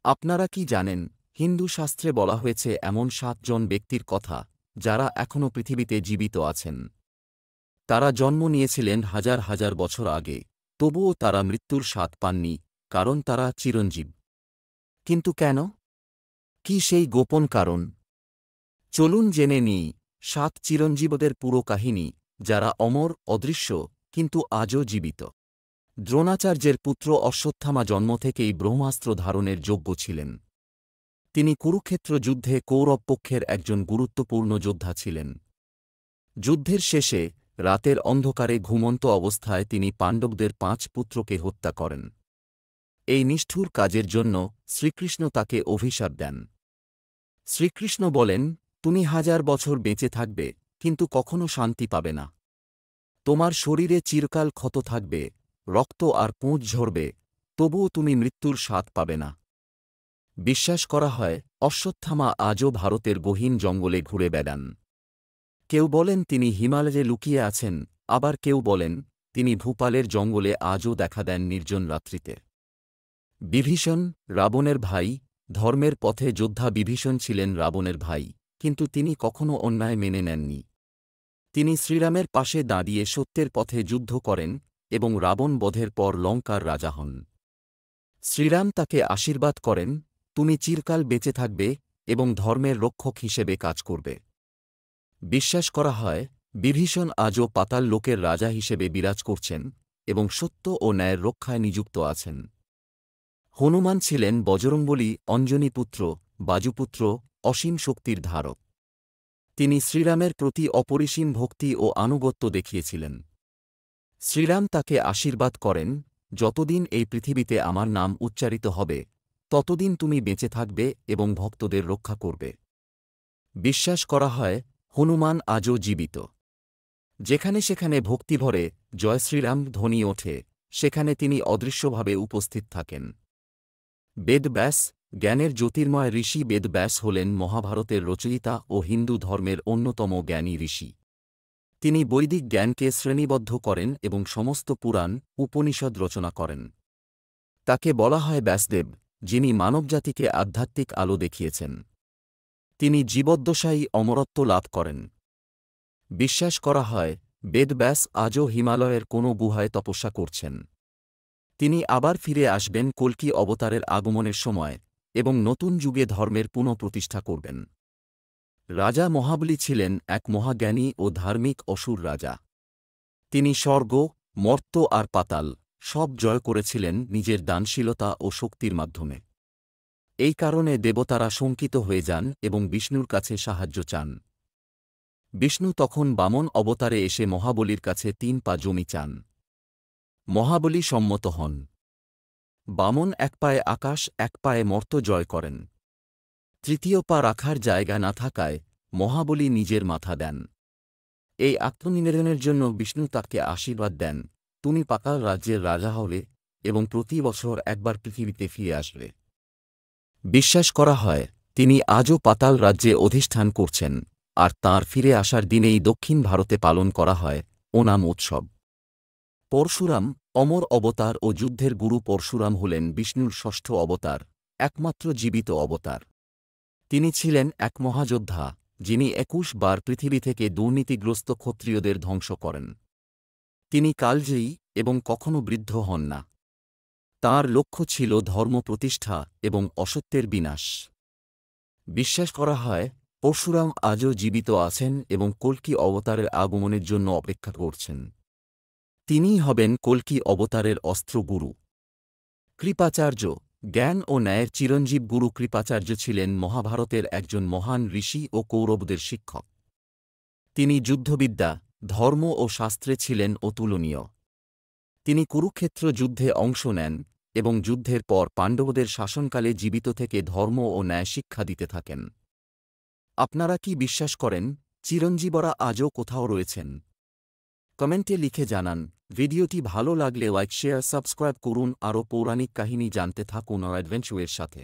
আপনারা কি জানেন, হিন্দু শাস্ত্রে বলা হয়েছে এমন ৭ জন ব্যক্তির কথা যারা এখনও পৃথিবীতে জীবিত আছেন। তারা জন্ম নিয়েছিলেন হাজার হাজার বছর আগে, তবুও তারা মৃত্যুর স্বাদ পাননি, কারণ তারা চিরঞ্জীব। কিন্তু কেন? কি সেই গোপন কারণ? চলুন জেনে নিই ৭ চিরঞ্জীবদের পুরো কাহিনী, যারা অমর, অদৃশ্য, কিন্তু আজও জীবিত। দ্রোণাচার্যের পুত্র অশ্বত্থামা জন্ম থেকেই ব্রহ্মাস্ত্র ধারণের যোগ্য ছিলেন। তিনি কুরুক্ষেত্র যুদ্ধে কৌরব পক্ষের একজন গুরুত্বপূর্ণ যোদ্ধা ছিলেন। যুদ্ধের শেষে রাতের অন্ধকারে ঘুমন্ত অবস্থায় তিনি পাণ্ডবদের ৫ পুত্রকে হত্যা করেন। এই নিষ্ঠুর কাজের জন্য শ্রীকৃষ্ণ তাকে অভিশাপ দেন। শ্রীকৃষ্ণ বলেন, তুমি ১০০০ বছর বেঁচে থাকবে, কিন্তু কখনো শান্তি পাবে না। তোমার শরীরে চিরকাল ক্ষত থাকবে, রক্ত আর পুঁজ ঝরবে, তবুও তুমি মৃত্যুর স্বাদ পাবে না। বিশ্বাস করা হয় অশ্বত্থামা আজও ভারতের গহীন জঙ্গলে ঘুরে বেড়ান। কেউ বলেন তিনি হিমালয়ে লুকিয়ে আছেন, আবার কেউ বলেন তিনি ভূপালের জঙ্গলে আজও দেখা দেন নির্জন রাত্রিতে। বিভীষণ, রাবণের ভাই, ধর্মের পথে যোদ্ধা বিভীষণ ছিলেন রাবণের ভাই, কিন্তু তিনি কখনও অন্যায় মেনে নেননি। তিনি শ্রীরামের পাশে দাঁড়িয়ে সত্যের পথে যুদ্ধ করেন এবং রাবণ বধের পর লঙ্কার রাজা হন। শ্রীরাম তাকে আশীর্বাদ করেন, তুমি চিরকাল বেঁচে থাকবে এবং ধর্মের রক্ষক হিসেবে কাজ করবে। বিশ্বাস করা হয় বিভীষণ আজও পাতাল লোকের রাজা হিসেবে বিরাজ করছেন এবং সত্য ও ন্যায়ের রক্ষায় নিযুক্ত আছেন। হনুমান ছিলেন বজরংবলী, অঞ্জনীপুত্র, বাজুপুত্র, অসীম শক্তির ধারক। তিনি শ্রীরামের প্রতি অপরিসীম ভক্তি ও আনুগত্য দেখিয়েছিলেন। শ্রীরাম তাকে আশীর্বাদ করেন, যতদিন এই পৃথিবীতে আমার নাম উচ্চারিত হবে, ততদিন তুমি বেঁচে থাকবে এবং ভক্তদের রক্ষা করবে। বিশ্বাস করা হয় হনুমান আজও জীবিত। যেখানে সেখানে ভক্তিভরে জয় শ্রীরাম ধ্বনি ওঠে, সেখানে তিনি অদৃশ্যভাবে উপস্থিত থাকেন। বেদব্যাস, জ্ঞানের জ্যোতির্ময় ঋষি বেদব্যাস হলেন মহাভারতের রচয়িতা ও হিন্দু ধর্মের অন্যতম জ্ঞানী ঋষি। তিনি বৈদিক জ্ঞানকে শ্রেণীবদ্ধ করেন এবং সমস্ত পুরাণ, উপনিষদ রচনা করেন। তাকে বলা হয় ব্যাসদেব, যিনি মানবজাতিকে আধ্যাত্মিক আলো দেখিয়েছেন। তিনি জীবদ্দশায়ী অমরত্ব লাভ করেন। বিশ্বাস করা হয় বেদব্যাস আজও হিমালয়ের কোনো গুহায় তপস্যা করছেন। তিনি আবার ফিরে আসবেন কল্কি অবতারের আগমনের সময় এবং নতুন যুগে ধর্মের পুনঃপ্রতিষ্ঠা করবেন। রাজা মহাবলী ছিলেন এক মহাজ্ঞানী ও ধার্মিক অসুর রাজা। তিনি স্বর্গ, মর্ত্য আর পাতাল সব জয় করেছিলেন নিজের দানশীলতা ও শক্তির মাধ্যমে। এই কারণে দেবতারা শঙ্কিত হয়ে যান এবং বিষ্ণুর কাছে সাহায্য চান। বিষ্ণু তখন বামন অবতারে এসে মহাবলীর কাছে ৩ পা জমি চান। মহাবলী সম্মত হন। বামন ১ পায়ে আকাশ, ১ পায়ে মর্ত্য জয় করেন। তৃতীয় পা রাখার জায়গা না থাকায় মহাবলী নিজের মাথা দেন। এই আত্মনিবেদনের জন্য বিষ্ণু তাকে আশীর্বাদ দেন, তুমি পাতাল রাজ্যের রাজা হবে এবং প্রতি বছর একবার পৃথিবীতে ফিরে আসবে। বিশ্বাস করা হয় তিনি আজও পাতাল রাজ্যে অধিষ্ঠান করছেন, আর তাঁর ফিরে আসার দিনেই দক্ষিণ ভারতে পালন করা হয় ওনাম উৎসব। পরশুরাম, অমর অবতার ও যুদ্ধের গুরু পরশুরাম হলেন বিষ্ণুর ষষ্ঠ অবতার, একমাত্র জীবিত অবতার। তিনি ছিলেন এক মহাযোদ্ধা, যিনি ২১ বার পৃথিবী থেকে দুর্নীতিগ্রস্ত ক্ষত্রিয়দের ধ্বংস করেন। তিনি কালজয়ী এবং কখনও বৃদ্ধ হন না। তাঁর লক্ষ্য ছিল ধর্ম প্রতিষ্ঠা এবং অসত্যের বিনাশ। বিশ্বাস করা হয় পরশুরাম আজও জীবিত আছেন এবং কল্কি অবতারের আগমনের জন্য অপেক্ষা করছেন। তিনিই হবেন কল্কি অবতারের অস্ত্র গুরু। কৃপাচার্য, জ্ঞান ও ন্যায়ের চিরঞ্জীব গুরু কৃপাচার্য ছিলেন মহাভারতের একজন মহান ঋষি ও কৌরবদের শিক্ষক। তিনি যুদ্ধবিদ্যা, ধর্ম ও শাস্ত্রে ছিলেন অতুলনীয়। তিনি কুরুক্ষেত্র যুদ্ধে অংশ নেন এবং যুদ্ধের পর পাণ্ডবদের শাসনকালে জীবিত থেকে ধর্ম ও ন্যায় শিক্ষা দিতে থাকেন। আপনারা কি বিশ্বাস করেন চিরঞ্জীবরা আজও কোথাও রয়েছেন? কমেন্টে লিখে জানান। ভিডিওটি ভালো লাগলে লাইক, শেয়ার, সাবস্ক্রাইব করুন। আরও পৌরাণিক কাহিনী জানতে থাকুন অ্যাডভেঞ্চারের সাথে।